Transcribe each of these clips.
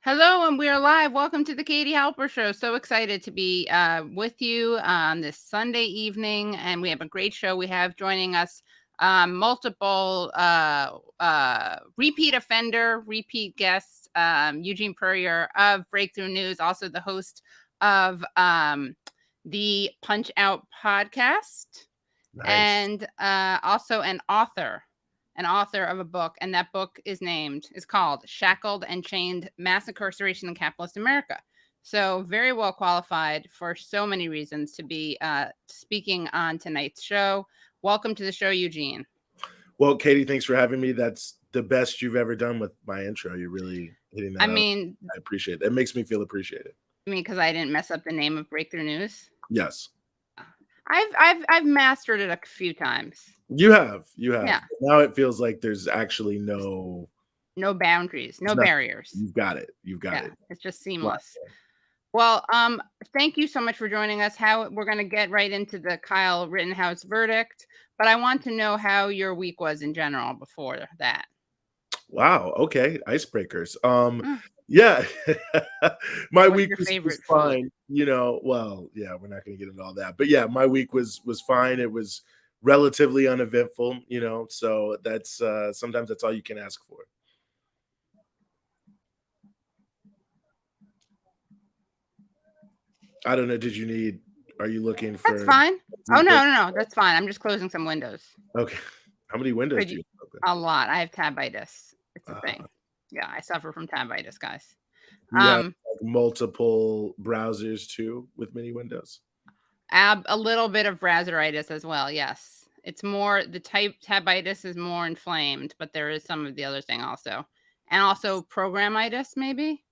Hello, and we are live. Welcome to the Katie Halper Show. So excited to be with you on this Sunday evening, and we have a great show. We have joining us multiple repeat offender, repeat guests, Eugene Puryear of Breakthrough News, also the host of the Punch Out podcast, Nice. and also an author of a book, and that book is called Shackled and Chained: Mass Incarceration in Capitalist America. So very well qualified for so many reasons to be speaking on tonight's show. Welcome to the show, Eugene. Well, Katie, thanks for having me. That's the best you've ever done with my intro. You're really hitting that out. I appreciate it. It makes me feel appreciated. Because I didn't mess up the name of Breakthrough News? Yes. I've mastered it a few times. You have. Yeah. Now it feels like there's actually no boundaries, no barriers. You've got it. It's just seamless. Well, thank you so much for joining us. We're going to get right into the Kyle Rittenhouse verdict, but I want to know how your week was in general before that. Wow. Okay. Icebreakers. Yeah. My week was fine. Well, yeah, we're not going to get into all that, but yeah, my week was fine. It was relatively uneventful, so that's sometimes that's all you can ask for. I don't know. Are you looking for? That's fine. Oh, no. That's fine. I'm just closing some windows. Okay. How many windows do you open? A lot. I have tabitis. It's a thing. Yeah, I suffer from tabitis, guys. You have multiple browsers too with many windows? A little bit of browseritis as well, yes. It's more, the type tabitis is more inflamed, but there is some of the other thing also. And also programitis, maybe?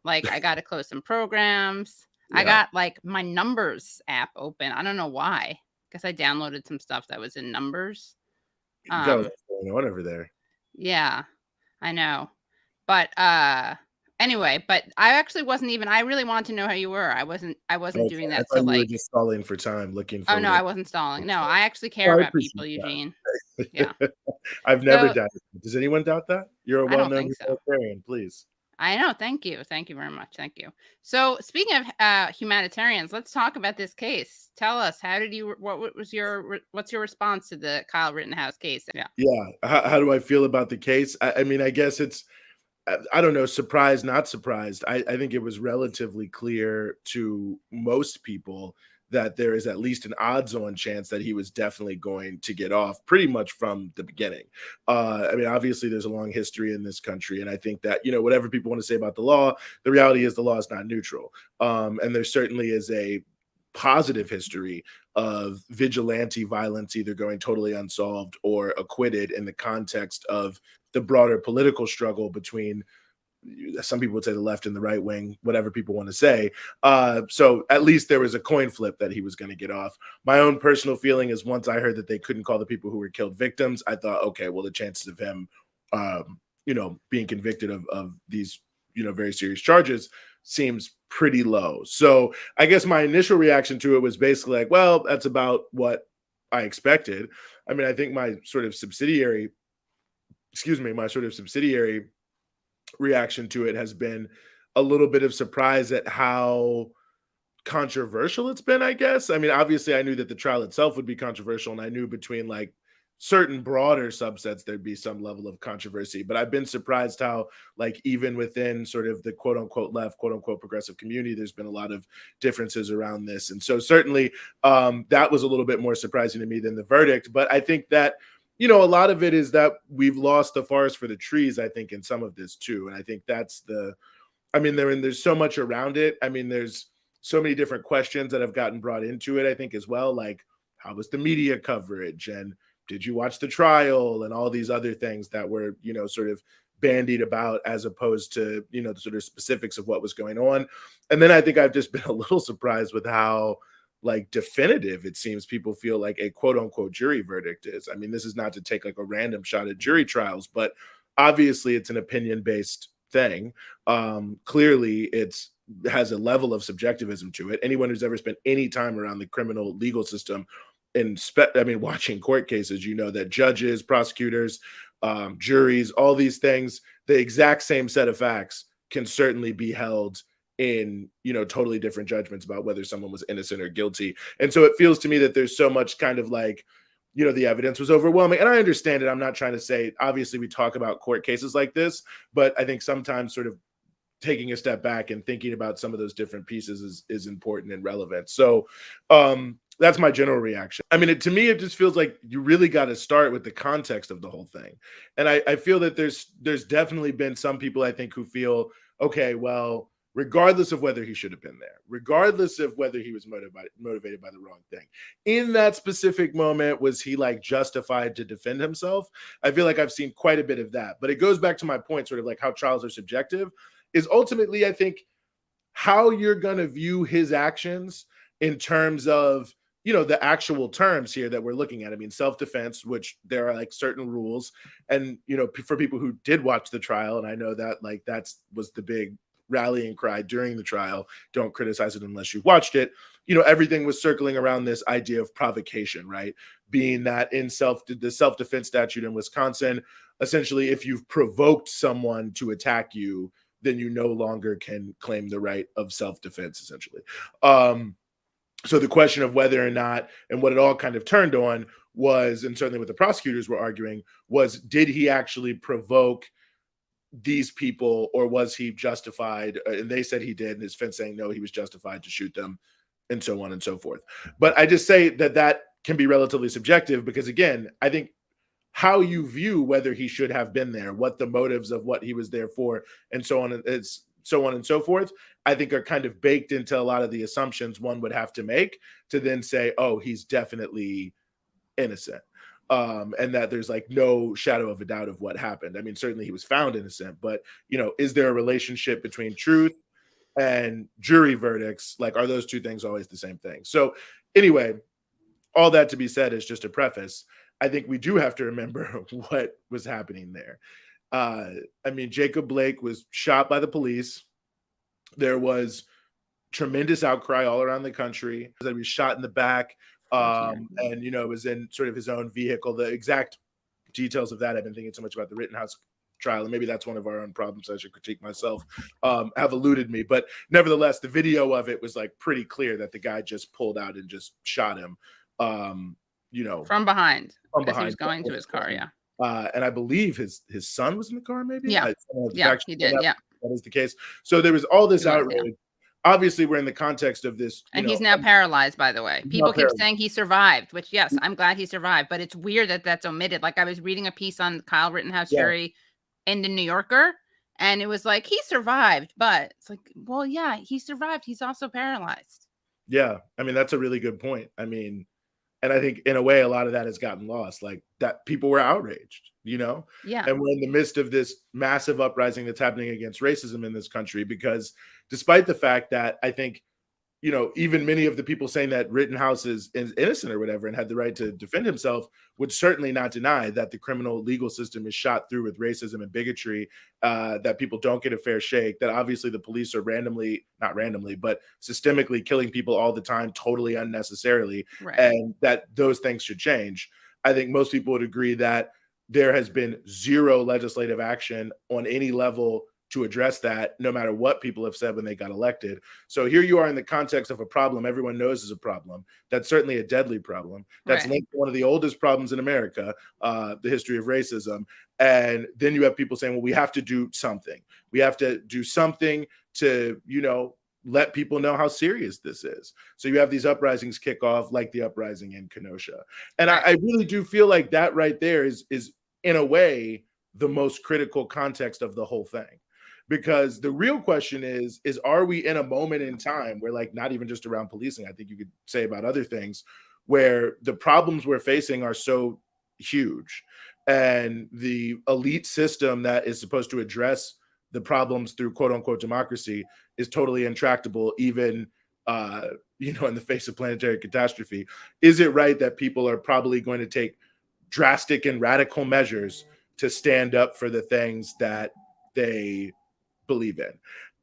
Like, I got to close some programs. Yeah. I got, like, my Numbers app open. I don't know why. Because I downloaded some stuff that was in Numbers. You got what's going on over there. Yeah, I know. But anyway, but I actually wasn't even, I really wanted to know how you were. I wasn't doing that. So like, you were just stalling for time, looking for. Oh no, I wasn't stalling. No, I actually care about people, Eugene. Yeah. I've never doubted it. Does anyone doubt that? You're a well-known humanitarian, please. I know. Thank you. Thank you very much. Thank you. So speaking of humanitarians, let's talk about this case. Tell us, what's your response to the Kyle Rittenhouse case? Yeah. How do I feel about the case? I mean, I guess it's, I don't know, surprised, not surprised. I think it was relatively clear to most people that there is at least an odds-on chance that he was definitely going to get off pretty much from the beginning. I mean, obviously there's a long history in this country, and I think that, whatever people want to say about the law, the reality is the law is not neutral. And there certainly is a positive history of vigilante violence either going totally unsolved or acquitted in the context of the broader political struggle between, some people would say, the left and the right wing, whatever people want to say. So at least there was a coin flip that he was going to get off. My own personal feeling is, once I heard that they couldn't call the people who were killed victims, I thought, okay, well, the chances of him, being convicted of these, very serious charges seems pretty low. So I guess my initial reaction to it was basically like, well, that's about what I expected. I mean, I think my sort of subsidiary reaction to it has been a little bit of surprise at how controversial it's been, I guess. I mean, obviously I knew that the trial itself would be controversial, and I knew between like certain broader subsets there'd be some level of controversy, but I've been surprised how, like, even within sort of the quote unquote left, quote unquote progressive community, there's been a lot of differences around this. And so certainly that was a little bit more surprising to me than the verdict. But I think that, a lot of it is that we've lost the forest for the trees, I think, in some of this too. And I think that's there's so much around it. I mean, there's so many different questions that have gotten brought into it, I think, as well. Like, how was the media coverage? And did you watch the trial? And all these other things that were, sort of bandied about, as opposed to, the sort of specifics of what was going on. And then I think I've just been a little surprised with how, like, definitive it seems people feel like a quote unquote jury verdict is. I mean, this is not to take like a random shot at jury trials, but obviously it's an opinion-based thing. Clearly has a level of subjectivism to it. Anyone who's ever spent any time around the criminal legal system watching court cases, that judges, prosecutors, juries, all these things, the exact same set of facts can certainly be held in, totally different judgments about whether someone was innocent or guilty. And so it feels to me that there's so much kind of like, the evidence was overwhelming. And I understand it. I'm not trying to say, obviously, we talk about court cases like this, but I think sometimes sort of taking a step back and thinking about some of those different pieces is important and relevant. So that's my general reaction. I mean, to me, it just feels like you really got to start with the context of the whole thing. And I feel that there's definitely been some people, I think, who feel, okay, well, regardless of whether he should have been there, regardless of whether he was motivated by the wrong thing, in that specific moment, was he like justified to defend himself? I feel like I've seen quite a bit of that. But it goes back to my point, sort of like how trials are subjective, is ultimately, I think, how you're going to view his actions in terms of, the actual terms here that we're looking at. I mean, self-defense, which there are like certain rules. And, for people who did watch the trial, and I know that like was the big rallying cry during the trial, don't criticize it unless you've watched it. Everything was circling around this idea of provocation, right? Being that in the self-defense statute in Wisconsin, essentially, if you've provoked someone to attack you, then you no longer can claim the right of self-defense, essentially. So the question of whether or not, and what it all kind of turned on was, and certainly what the prosecutors were arguing, was did he actually provoke these people, or was he justified? And they said he did, and his defense saying no, he was justified to shoot them, and so on and so forth. But I just say that can be relatively subjective, because again, I think how you view whether he should have been there, what the motives of what he was there for, and so on and so forth, I think are kind of baked into a lot of the assumptions one would have to make to then say, oh, he's definitely innocent. And that there's like no shadow of a doubt of what happened. I mean, certainly he was found innocent, but is there a relationship between truth and jury verdicts? Like, are those two things always the same thing? So anyway, all that to be said is just a preface. I think we do have to remember what was happening there. I mean, Jacob Blake was shot by the police. There was tremendous outcry all around the country that he was shot in the back. And, it was in sort of his own vehicle. The exact details of that, I've been thinking so much about the Rittenhouse trial, and maybe that's one of our own problems. I should critique myself, have eluded me. But nevertheless, the video of it was like pretty clear that the guy just pulled out and just shot him. From behind. As he was going to his car, yeah. And I believe his son was in the car, maybe? Yeah, he did, yeah. That is the case. So there was all this outrage. Yeah. Obviously, we're in the context of this. And he's now paralyzed, by the way. People keep saying he survived, which, yes, I'm glad he survived. But it's weird that that's omitted. Like, I was reading a piece on Kyle Rittenhouse jury in the New Yorker, and it was like, he survived. But it's like, well, yeah, he survived. He's also paralyzed. Yeah. I mean, that's a really good point. I mean, and I think in a way, a lot of that has gotten lost, like that people were outraged, Yeah. And we're in the midst of this massive uprising that's happening against racism in this country, because despite the fact that I think, even many of the people saying that Rittenhouse is innocent or whatever and had the right to defend himself would certainly not deny that the criminal legal system is shot through with racism and bigotry, that people don't get a fair shake, that obviously the police are not randomly, but systemically killing people all the time, totally unnecessarily, right. And that those things should change. I think most people would agree that there has been zero legislative action on any level to address that, no matter what people have said when they got elected. So here you are in the context of a problem everyone knows is a problem. That's certainly a deadly problem. That's linked to one of the oldest problems in America, the history of racism. And then you have people saying, well, we have to do something. We have to do something to, let people know how serious this is. So you have these uprisings kick off, like the uprising in Kenosha. And I really do feel like that right there is in a way the most critical context of the whole thing. Because the real question is are we in a moment in time where, like, not even just around policing, I think you could say about other things, where the problems we're facing are so huge, and the elite system that is supposed to address the problems through quote unquote democracy is totally intractable, even in the face of planetary catastrophe. Is it right that people are probably going to take drastic and radical measures to stand up for the things that they believe in.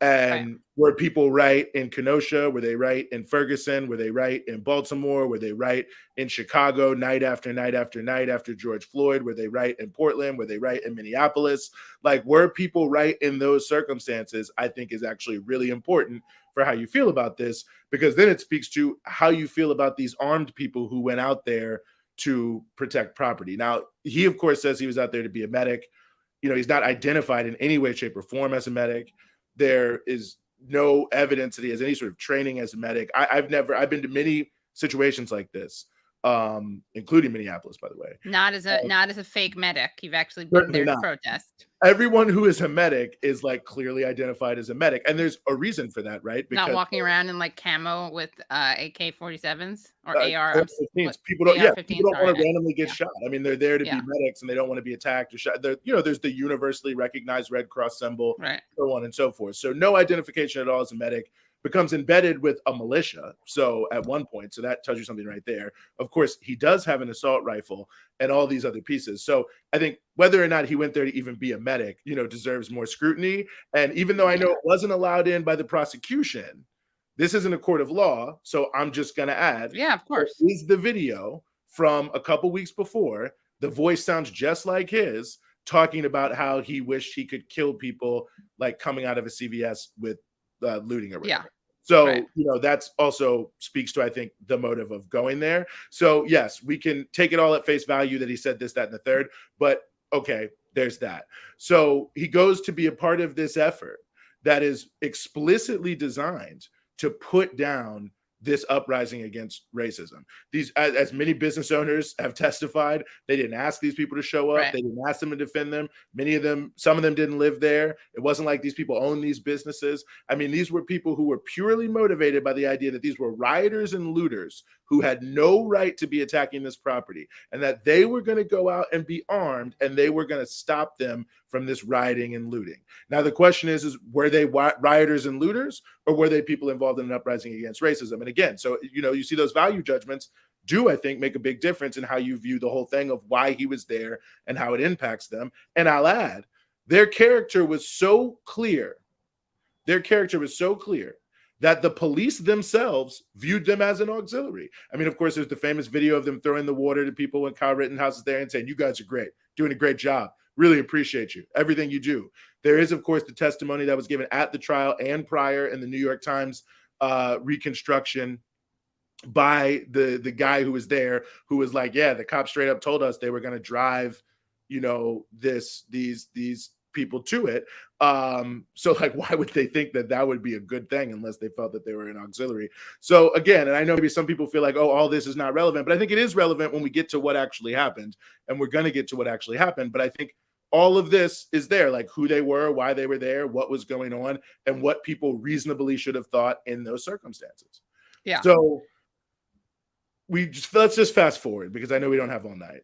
And were people right in Kenosha? Were they right in Ferguson? Were they right in Baltimore? Were they right in Chicago night after night after night after George Floyd? Were they right in Portland? Were they right in Minneapolis? Like, were people right in those circumstances? I think is actually really important for how you feel about this, because then it speaks to how you feel about these armed people who went out there to protect property. Now, he, of course, says he was out there to be a medic. You know, he's not identified in any way, shape, or form as a medic. There is no evidence that he has any sort of training as a medic. I've been to many situations like this, including Minneapolis, by the way. Not as a fake medic. You've actually been there to protest. Everyone who is a medic is like clearly identified as a medic, and there's a reason for that, right? Because not walking around in like camo with AK-47s or AR. People don't want to randomly get shot. I mean, they're there to be medics, and they don't want to be attacked or shot. There's the universally recognized Red Cross symbol, so on and so forth. So no identification at all as a medic. Becomes embedded with a militia. So at one point, so that tells you something right there. Of course, he does have an assault rifle and all these other pieces. So I think whether or not he went there to even be a medic, deserves more scrutiny. And even though I know it wasn't allowed in by the prosecution, this isn't a court of law. So I'm just going to add, of course, is the video from a couple weeks before. The voice sounds just like his, talking about how he wished he could kill people, like coming out of a CVS with looting or whatever. So, that's also speaks to, I think, the motive of going there. So, yes, we can take it all at face value that he said this, that, and the third, but okay, there's that. So he goes to be a part of this effort that is explicitly designed to put down this uprising against racism. These, as many business owners have testified, they didn't ask these people to show up. They didn't ask them to defend them. Some of them didn't live there. It wasn't like these people own these businesses. I mean, these were people who were purely motivated by the idea that these were rioters and looters who had no right to be attacking this property, and that they were going to go out and be armed, and they were going to stop them from this rioting and looting. Now, the question is were they rioters and looters, or were they people involved in an uprising against racism? And again, so, you see those value judgments do, I think, make a big difference in how you view the whole thing of why he was there and how it impacts them. And I'll add, their character was so clear. That the police themselves viewed them as an auxiliary. I mean, of course, there's the famous video of them throwing the water to people when Kyle Rittenhouse is there and saying, "You guys are great, doing a great job. Really appreciate you, everything you do." There is, of course, the testimony that was given at the trial and prior in the New York Times reconstruction by the guy who was there, who was like, "Yeah, the cops straight up told us they were going to drive, these people to it." So like, why would they think that would be a good thing unless they felt that they were an auxiliary? So again, and I know maybe some people feel like, oh, all this is not relevant, but I think it is relevant when we get to what actually happened, and we're going to get to what actually happened. But I think all of this is there, like who they were, why they were there, what was going on, and what people reasonably should have thought in those circumstances. So let's just fast forward, because I know we don't have all night.